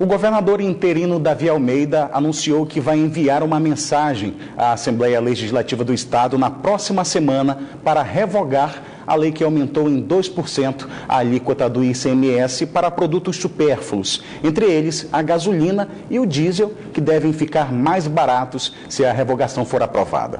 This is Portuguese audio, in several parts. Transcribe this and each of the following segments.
O governador interino Davi Almeida anunciou que vai enviar uma mensagem à Assembleia Legislativa do Estado na próxima semana para revogar a lei que aumentou em 2% a alíquota do ICMS para produtos supérfluos, entre eles a gasolina e o diesel, que devem ficar mais baratos se a revogação for aprovada.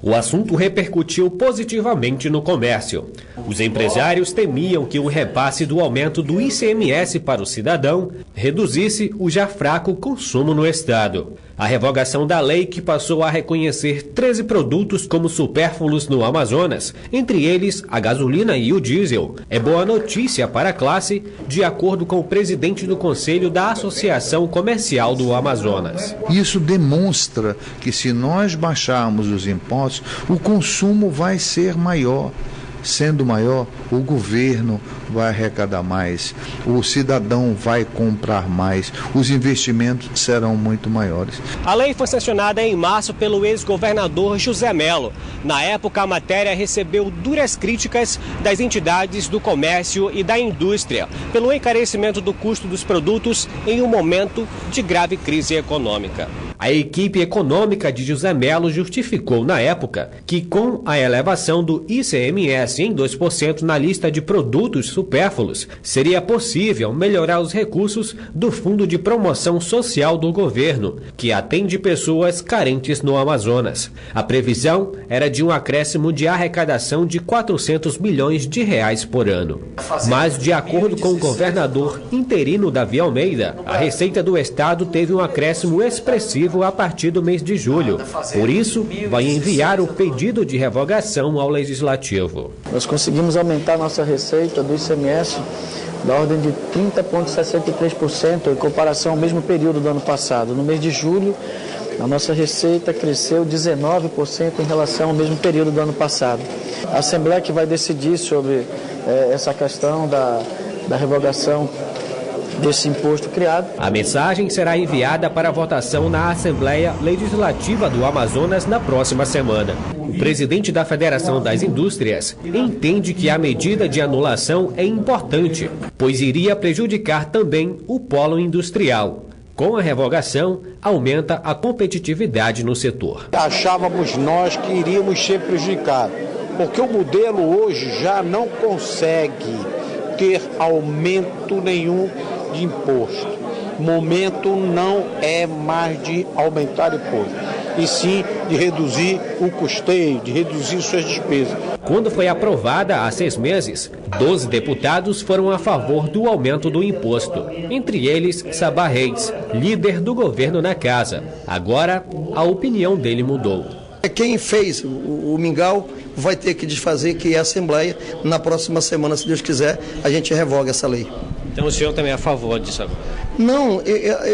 O assunto repercutiu positivamente no comércio. Os empresários temiam que o repasse do aumento do ICMS para o cidadão reduzisse o já fraco consumo no estado. A revogação da lei, que passou a reconhecer 13 produtos como supérfluos no Amazonas, entre eles a gasolina e o diesel, é boa notícia para a classe, de acordo com o presidente do Conselho da Associação Comercial do Amazonas. Isso demonstra que, se nós baixarmos os impostos, o consumo vai ser maior. Sendo maior, o governo vai arrecadar mais, o cidadão vai comprar mais, os investimentos serão muito maiores. A lei foi sancionada em março pelo ex-governador José Melo. Na época, a matéria recebeu duras críticas das entidades do comércio e da indústria pelo encarecimento do custo dos produtos em um momento de grave crise econômica. A equipe econômica de José Melo justificou na época que, com a elevação do ICMS em 2% na lista de produtos supérfluos, seria possível melhorar os recursos do Fundo de Promoção Social do governo, que atende pessoas carentes no Amazonas. A previsão era de um acréscimo de arrecadação de 400 milhões de reais por ano. Mas, de acordo com o governador interino Davi Almeida, a Receita do Estado teve um acréscimo expressivo a partir do mês de julho. Por isso, vai enviar o pedido de revogação ao Legislativo. Nós conseguimos aumentar nossa receita do ICMS da ordem de 30,63% em comparação ao mesmo período do ano passado. No mês de julho, a nossa receita cresceu 19% em relação ao mesmo período do ano passado. A Assembleia que vai decidir sobre essa questão da revogação desse imposto criado. A mensagem será enviada para votação na Assembleia Legislativa do Amazonas na próxima semana. O presidente da Federação das Indústrias entende que a medida de anulação é importante, pois iria prejudicar também o polo industrial. Com a revogação, aumenta a competitividade no setor. Achávamos nós que iríamos ser prejudicados, porque o modelo hoje já não consegue ter aumento nenhum de imposto. O momento não é mais de aumentar imposto, e sim de reduzir o custeio, de reduzir suas despesas. Quando foi aprovada há 6 meses, 12 deputados foram a favor do aumento do imposto. Entre eles, Sabá Reis, líder do governo na casa. Agora, a opinião dele mudou. Quem fez o mingau vai ter que desfazer, que é a Assembleia. Na próxima semana, se Deus quiser, a gente revoga essa lei. Então o senhor também é a favor disso agora? Não,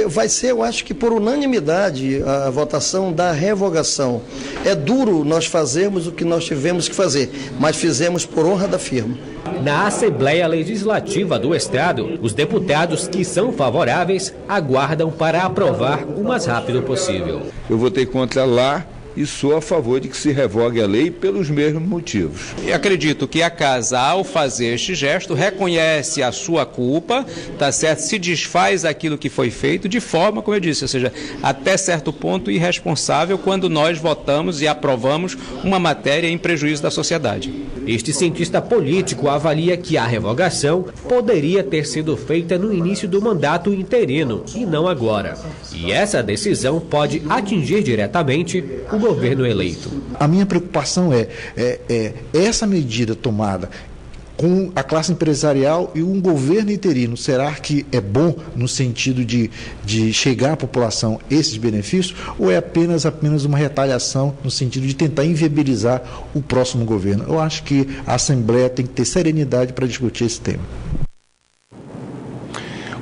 vai ser, eu acho que por unanimidade, a votação da revogação. É duro nós fazermos o que nós tivemos que fazer, mas fizemos por honra da firma. Na Assembleia Legislativa do Estado, os deputados que são favoráveis aguardam para aprovar o mais rápido possível. Eu votei contra lá e sou a favor de que se revogue a lei pelos mesmos motivos. E acredito que a casa, ao fazer este gesto, reconhece a sua culpa, tá certo? Se desfaz aquilo que foi feito de forma, como eu disse, ou seja, até certo ponto irresponsável quando nós votamos e aprovamos uma matéria em prejuízo da sociedade. Este cientista político avalia que a revogação poderia ter sido feita no início do mandato interino e não agora. E essa decisão pode atingir diretamente o governo eleito. A minha preocupação é essa medida tomada com a classe empresarial e um governo interino. Será que é bom no sentido de chegar à população esses benefícios, ou é apenas uma retaliação no sentido de tentar inviabilizar o próximo governo? Eu acho que a Assembleia tem que ter serenidade para discutir esse tema.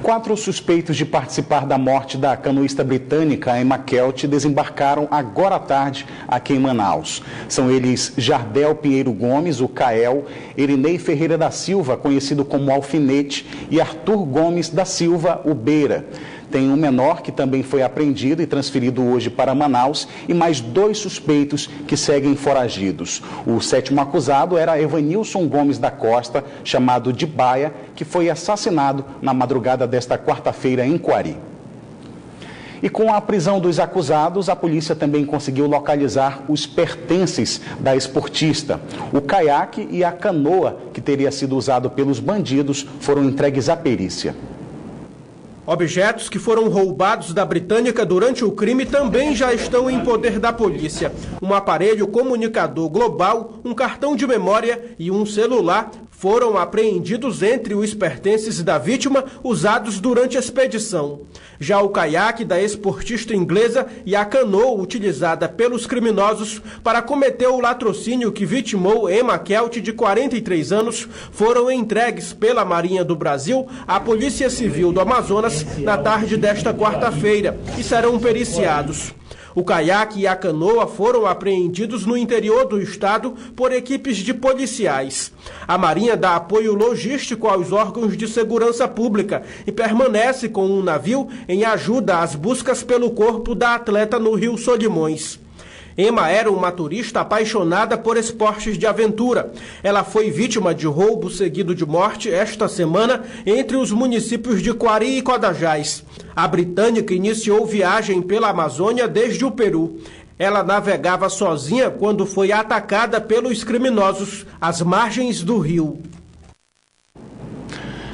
4 suspeitos de participar da morte da canoísta britânica Emma Kelt desembarcaram agora à tarde aqui em Manaus. São eles Jardel Pinheiro Gomes, o Cael, Erinei Ferreira da Silva, conhecido como Alfinete, e Arthur Gomes da Silva, o Beira. Tem um menor que também foi apreendido e transferido hoje para Manaus e mais 2 suspeitos que seguem foragidos. O 7º acusado era Evanilson Gomes da Costa, chamado de Baia, que foi assassinado na madrugada desta quarta-feira em Coari. E com a prisão dos acusados, a polícia também conseguiu localizar os pertences da esportista. O caiaque e a canoa que teria sido usado pelos bandidos foram entregues à perícia. Objetos que foram roubados da Britânica durante o crime também já estão em poder da polícia. Um aparelho comunicador global, um cartão de memória e um celular foram apreendidos entre os pertences da vítima usados durante a expedição. Já o caiaque da esportista inglesa e a canoa utilizada pelos criminosos para cometer o latrocínio que vitimou Emma Kelt, de 43 anos, foram entregues pela Marinha do Brasil à Polícia Civil do Amazonas na tarde desta quarta-feira e serão periciados. O caiaque e a canoa foram apreendidos no interior do estado por equipes de policiais. A Marinha dá apoio logístico aos órgãos de segurança pública e permanece com um navio em ajuda às buscas pelo corpo da atleta no Rio Solimões. Emma era uma turista apaixonada por esportes de aventura. Ela foi vítima de roubo seguido de morte esta semana entre os municípios de Coari e Codajás. A britânica iniciou viagem pela Amazônia desde o Peru. Ela navegava sozinha quando foi atacada pelos criminosos às margens do rio.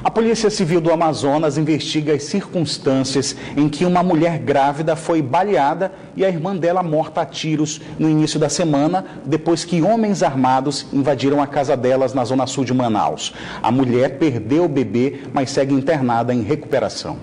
A Polícia Civil do Amazonas investiga as circunstâncias em que uma mulher grávida foi baleada e a irmã dela morta a tiros no início da semana, depois que homens armados invadiram a casa delas na zona sul de Manaus. A mulher perdeu o bebê, mas segue internada em recuperação.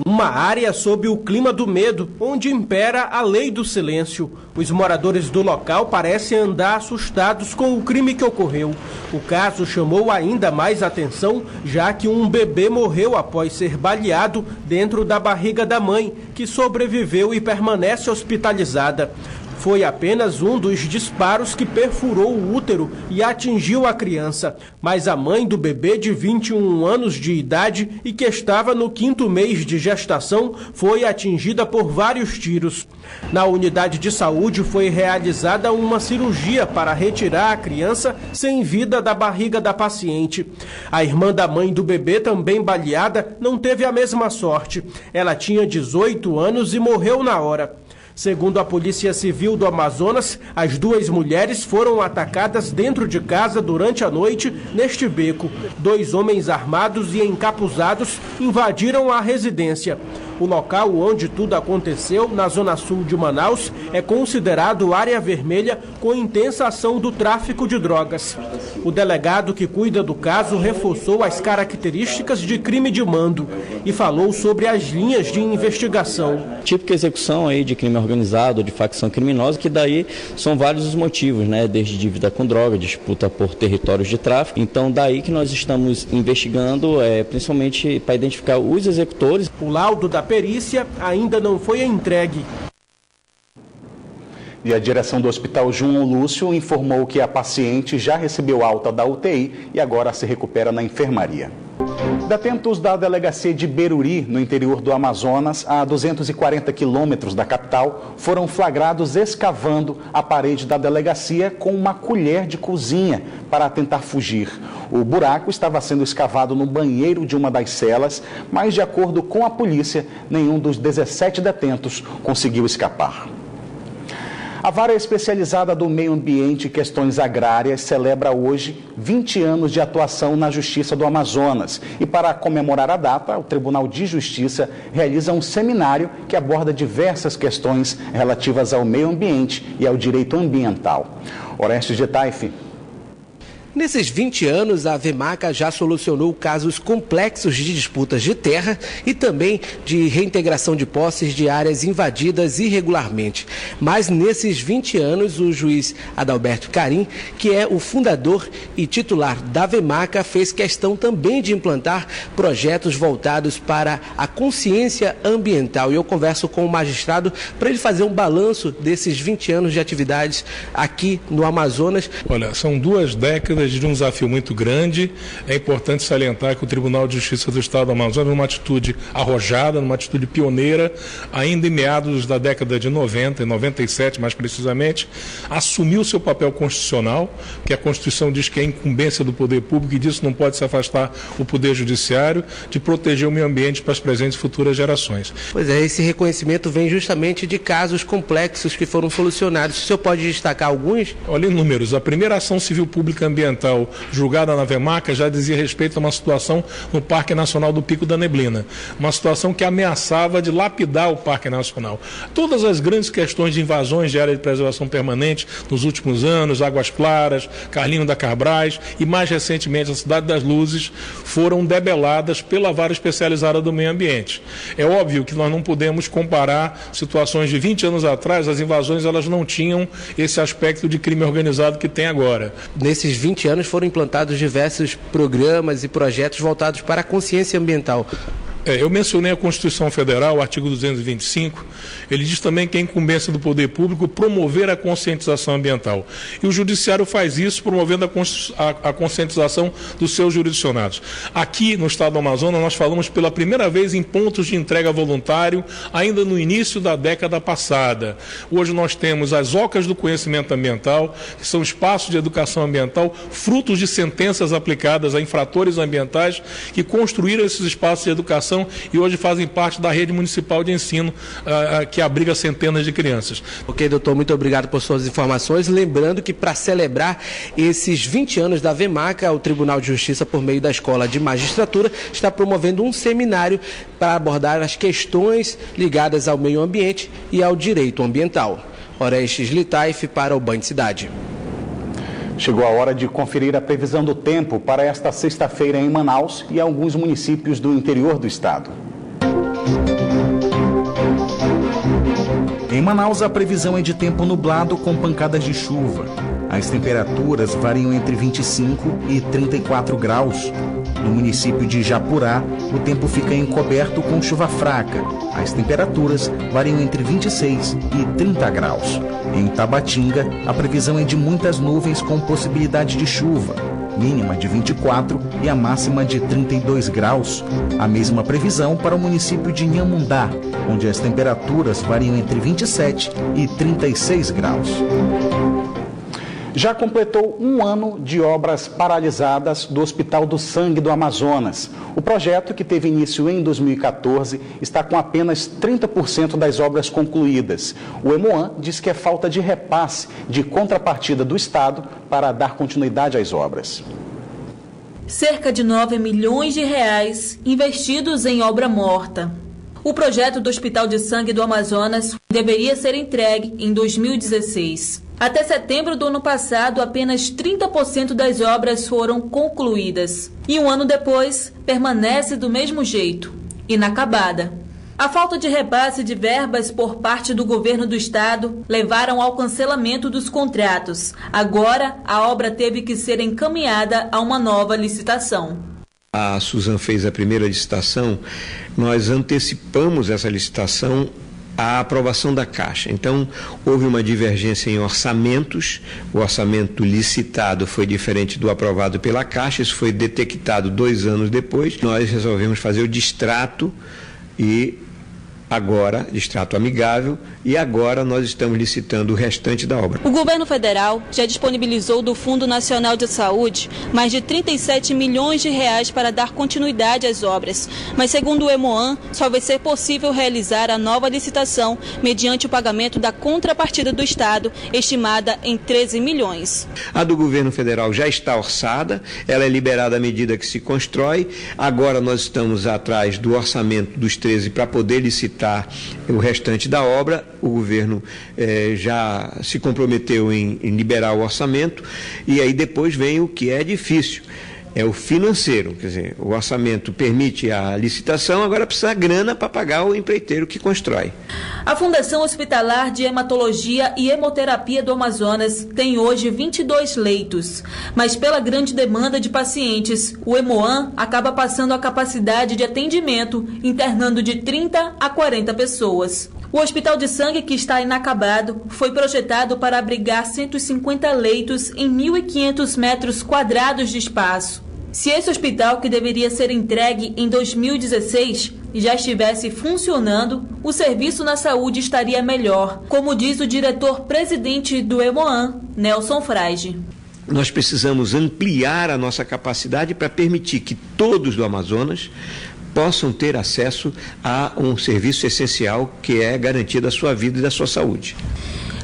Uma área sob o clima do medo, onde impera a lei do silêncio. Os moradores do local parecem andar assustados com o crime que ocorreu. O caso chamou ainda mais atenção, já que um bebê morreu após ser baleado dentro da barriga da mãe, que sobreviveu e permanece hospitalizada. Foi apenas um dos disparos que perfurou o útero e atingiu a criança. Mas a mãe do bebê, de 21 anos de idade e que estava no 5º mês de gestação, foi atingida por vários tiros. Na unidade de saúde foi realizada uma cirurgia para retirar a criança sem vida da barriga da paciente. A irmã da mãe do bebê, também baleada, não teve a mesma sorte. Ela tinha 18 anos e morreu na hora. Segundo a Polícia Civil do Amazonas, as 2 mulheres foram atacadas dentro de casa durante a noite neste beco. 2 homens armados e encapuzados invadiram a residência. O local onde tudo aconteceu, na zona sul de Manaus, é considerado área vermelha com intensa ação do tráfico de drogas. O delegado que cuida do caso reforçou as características de crime de mando e falou sobre as linhas de investigação. Típica execução aí de crime organizado, de facção criminosa, que daí são vários os motivos, né? Desde dívida com droga, disputa por territórios de tráfico. Então daí que nós estamos investigando, principalmente para identificar os executores. O laudo da perícia ainda não foi entregue. E a direção do Hospital João Lúcio informou que a paciente já recebeu alta da UTI e agora se recupera na enfermaria. Detentos da delegacia de Beruri, no interior do Amazonas, a 240 quilômetros da capital, foram flagrados escavando a parede da delegacia com uma colher de cozinha para tentar fugir. O buraco estava sendo escavado no banheiro de uma das celas, mas, de acordo com a polícia, nenhum dos 17 detentos conseguiu escapar. A Vara Especializada do Meio Ambiente e Questões Agrárias celebra hoje 20 anos de atuação na Justiça do Amazonas. E para comemorar a data, o Tribunal de Justiça realiza um seminário que aborda diversas questões relativas ao meio ambiente e ao direito ambiental. Orestes de Taife. Nesses 20 anos, a Vemaca já solucionou casos complexos de disputas de terra e também de reintegração de posses de áreas invadidas irregularmente. Mas nesses 20 anos, o juiz Adalberto Carim, que é o fundador e titular da Vemaca, fez questão também de implantar projetos voltados para a consciência ambiental. E eu converso com o magistrado para ele fazer um balanço desses 20 anos de atividades aqui no Amazonas. Olha, são 2 décadas sombras de um desafio muito grande. É importante salientar que o Tribunal de Justiça do Estado do Amazonas, numa atitude arrojada, numa atitude pioneira, ainda em meados da década de 90, em 97 mais precisamente, assumiu seu papel constitucional, que a Constituição diz que é incumbência do poder público e disso não pode se afastar o Poder Judiciário, de proteger o meio ambiente para as presentes e futuras gerações. Pois é, esse reconhecimento vem justamente de casos complexos que foram solucionados. O senhor pode destacar alguns? Olha em números. A primeira ação civil pública ambiental julgada na VEMACA já dizia respeito a uma situação no Parque Nacional do Pico da Neblina. Uma situação que ameaçava de lapidar o Parque Nacional. Todas as grandes questões de invasões de área de preservação permanente nos últimos anos, Águas Claras, Carlinho da Carbrais e mais recentemente a Cidade das Luzes, foram debeladas pela Vara Especializada do Meio Ambiente. É óbvio que nós não podemos comparar situações de 20 anos atrás, as invasões elas não tinham esse aspecto de crime organizado que tem agora. Nesses 20 anos foram implantados diversos programas e projetos voltados para a consciência ambiental. Eu mencionei a Constituição Federal, o artigo 225, ele diz também que é incumbência do poder público promover a conscientização ambiental. E o Judiciário faz isso promovendo a conscientização dos seus jurisdicionados. Aqui no Estado do Amazonas nós falamos pela primeira vez em pontos de entrega voluntário, ainda no início da década passada. Hoje nós temos as ocas do conhecimento ambiental, que são espaços de educação ambiental, frutos de sentenças aplicadas a infratores ambientais que construíram esses espaços de educação e hoje fazem parte da rede municipal de ensino que abriga centenas de crianças. Ok, doutor, muito obrigado por suas informações. Lembrando que para celebrar esses 20 anos da VEMACA, o Tribunal de Justiça, por meio da Escola de Magistratura, está promovendo um seminário para abordar as questões ligadas ao meio ambiente e ao direito ambiental. Orestes Litaif para o Band Cidade. Chegou a hora de conferir a previsão do tempo para esta sexta-feira em Manaus e alguns municípios do interior do estado. Em Manaus, a previsão é de tempo nublado com pancadas de chuva. As temperaturas variam entre 25 e 34 graus. No município de Japurá, o tempo fica encoberto com chuva fraca. As temperaturas variam entre 26 e 30 graus. Em Tabatinga, a previsão é de muitas nuvens com possibilidade de chuva. Mínima de 24 e a máxima de 32 graus. A mesma previsão para o município de Inhamundá, onde as temperaturas variam entre 27 e 36 graus. Já completou um ano de obras paralisadas do Hospital do Sangue do Amazonas. O projeto, que teve início em 2014, está com apenas 30% das obras concluídas. O Hemoan diz que é falta de repasse de contrapartida do Estado para dar continuidade às obras. Cerca de 9 milhões de reais investidos em obra morta. O projeto do Hospital de Sangue do Amazonas deveria ser entregue em 2016. Até setembro do ano passado, apenas 30% das obras foram concluídas. E um ano depois, permanece do mesmo jeito, inacabada. A falta de repasse de verbas por parte do governo do estado levaram ao cancelamento dos contratos. Agora, a obra teve que ser encaminhada a uma nova licitação. A Suzan fez a primeira licitação, nós antecipamos essa licitação à aprovação da Caixa. Então, houve uma divergência em orçamentos, o orçamento licitado foi diferente do aprovado pela Caixa, isso foi detectado 2 anos depois, nós resolvemos fazer o distrato distrato amigável, e agora nós estamos licitando o restante da obra. O governo federal já disponibilizou do Fundo Nacional de Saúde mais de 37 milhões de reais para dar continuidade às obras, mas segundo o Hemoan, só vai ser possível realizar a nova licitação mediante o pagamento da contrapartida do Estado, estimada em 13 milhões. A do governo federal já está orçada, ela é liberada à medida que se constrói, agora nós estamos atrás do orçamento dos 13 para poder licitar o restante da obra. O governo já se comprometeu em liberar o orçamento, e aí depois vem o que é difícil, é o financeiro, quer dizer, o orçamento permite a licitação, agora precisa grana para pagar o empreiteiro que constrói. A Fundação Hospitalar de Hematologia e Hemoterapia do Amazonas tem hoje 22 leitos, mas pela grande demanda de pacientes, o Hemoan acaba passando a capacidade de atendimento, internando de 30 a 40 pessoas. O Hospital de Sangue, que está inacabado, foi projetado para abrigar 150 leitos em 1.500 metros quadrados de espaço. Se esse hospital, que deveria ser entregue em 2016, já estivesse funcionando, o serviço na saúde estaria melhor, como diz o diretor-presidente do Hemoan, Nelson Frage. Nós precisamos ampliar a nossa capacidade para permitir que todos do Amazonas possam ter acesso a um serviço essencial que é garantia da sua vida e da sua saúde.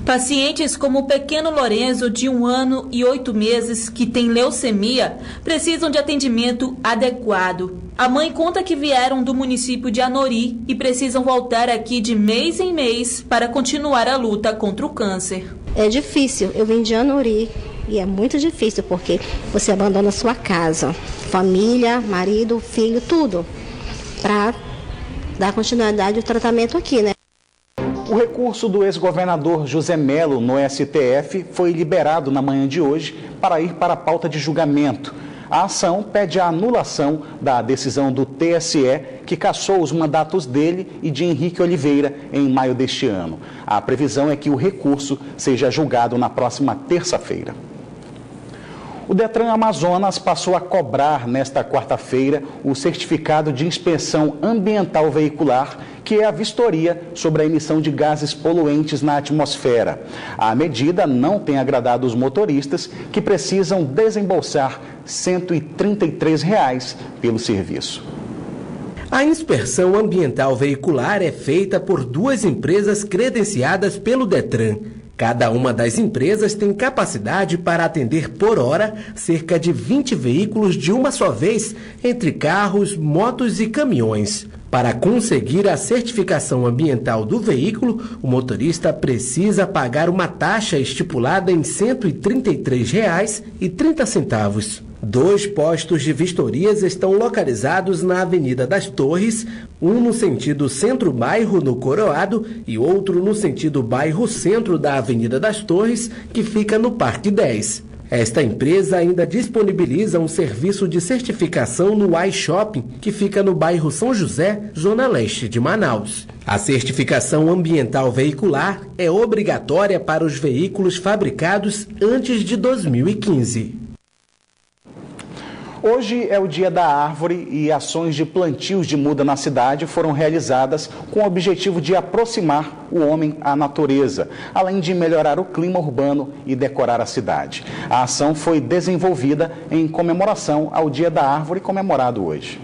Pacientes como o pequeno Lorenzo, de 1 ano e 8 meses, que tem leucemia, precisam de atendimento adequado. A mãe conta que vieram do município de Anori e precisam voltar aqui de mês em mês para continuar a luta contra o câncer. É difícil, eu vim de Anori e é muito difícil porque você abandona sua casa, família, marido, filho, tudo, para dar continuidade ao tratamento aqui, né? O recurso do ex-governador José Melo no STF foi liberado na manhã de hoje para ir para a pauta de julgamento. A ação pede a anulação da decisão do TSE, que cassou os mandatos dele e de Henrique Oliveira em maio deste ano. A previsão é que o recurso seja julgado na próxima terça-feira. O Detran Amazonas passou a cobrar nesta quarta-feira o certificado de inspeção ambiental veicular, que é a vistoria sobre a emissão de gases poluentes na atmosfera. A medida não tem agradado os motoristas, que precisam desembolsar R$ 133 pelo serviço. A inspeção ambiental veicular é feita por 2 empresas credenciadas pelo Detran. Cada uma das empresas tem capacidade para atender por hora cerca de 20 veículos de uma só vez, entre carros, motos e caminhões. Para conseguir a certificação ambiental do veículo, o motorista precisa pagar uma taxa estipulada em R$ 133,30. 2 postos de vistorias estão localizados na Avenida das Torres, um no sentido centro-bairro, no Coroado, e outro no sentido bairro-centro da Avenida das Torres, que fica no Parque 10. Esta empresa ainda disponibiliza um serviço de certificação no iShopping, que fica no bairro São José, zona leste de Manaus. A certificação ambiental veicular é obrigatória para os veículos fabricados antes de 2015. Hoje é o Dia da Árvore e ações de plantios de muda na cidade foram realizadas com o objetivo de aproximar o homem à natureza, além de melhorar o clima urbano e decorar a cidade. A ação foi desenvolvida em comemoração ao Dia da Árvore, comemorado hoje.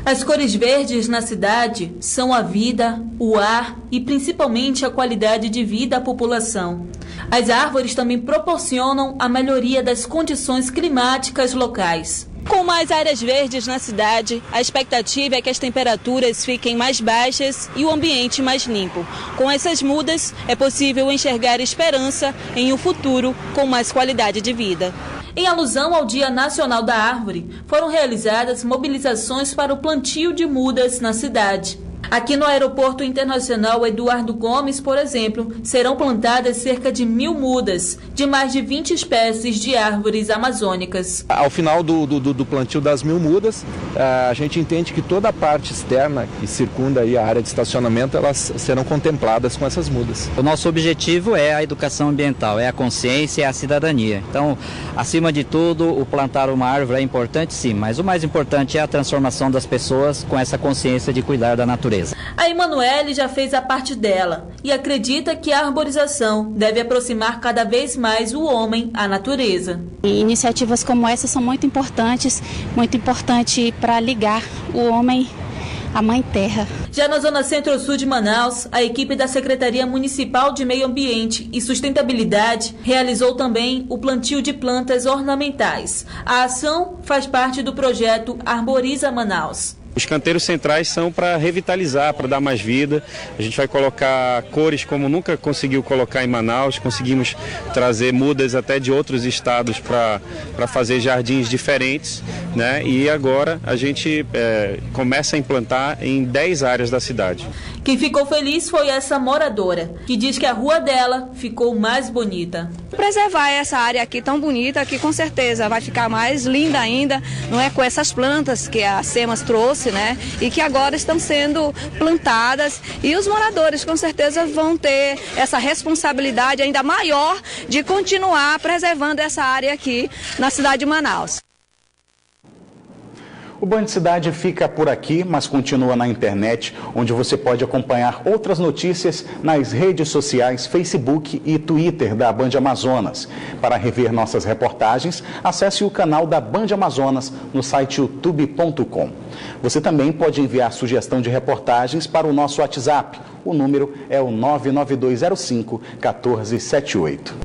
As cores verdes na cidade são a vida, o ar e principalmente a qualidade de vida à população. As árvores também proporcionam a melhoria das condições climáticas locais. Com mais áreas verdes na cidade, a expectativa é que as temperaturas fiquem mais baixas e o ambiente mais limpo. Com essas mudas, é possível enxergar esperança em um futuro com mais qualidade de vida. Em alusão ao Dia Nacional da Árvore, foram realizadas mobilizações para o plantio de mudas na cidade. Aqui no Aeroporto Internacional Eduardo Gomes, por exemplo, serão plantadas cerca de 1.000 mudas, de mais de 20 espécies de árvores amazônicas. Ao final do plantio das 1.000 mudas, a gente entende que toda a parte externa que circunda aí a área de estacionamento, elas serão contempladas com essas mudas. O nosso objetivo é a educação ambiental, é a consciência, é a cidadania. Então, acima de tudo, o plantar uma árvore é importante sim, mas o mais importante é a transformação das pessoas com essa consciência de cuidar da natureza. A Emanuele já fez a parte dela e acredita que a arborização deve aproximar cada vez mais o homem à natureza. E iniciativas como essa são muito importante para ligar o homem à Mãe Terra. Já na zona centro-sul de Manaus, a equipe da Secretaria Municipal de Meio Ambiente e Sustentabilidade realizou também o plantio de plantas ornamentais. A ação faz parte do projeto Arboriza Manaus. Os canteiros centrais são para revitalizar, para dar mais vida. A gente vai colocar cores como nunca conseguiu colocar em Manaus. Conseguimos trazer mudas até de outros estados para fazer jardins diferentes, né? E agora a gente começa a implantar em 10 áreas da cidade. Quem ficou feliz foi essa moradora, que diz que a rua dela ficou mais bonita. Preservar essa área aqui tão bonita, que com certeza vai ficar mais linda ainda, não é, com essas plantas que a SEMAS trouxe, existe, né? E que agora estão sendo plantadas, e os moradores com certeza vão ter essa responsabilidade ainda maior de continuar preservando essa área aqui na cidade de Manaus. O Band Cidade fica por aqui, mas continua na internet, onde você pode acompanhar outras notícias nas redes sociais, Facebook e Twitter da Band Amazonas. Para rever nossas reportagens, acesse o canal da Band Amazonas no site youtube.com. Você também pode enviar sugestão de reportagens para o nosso WhatsApp. O número é o 99205-1478.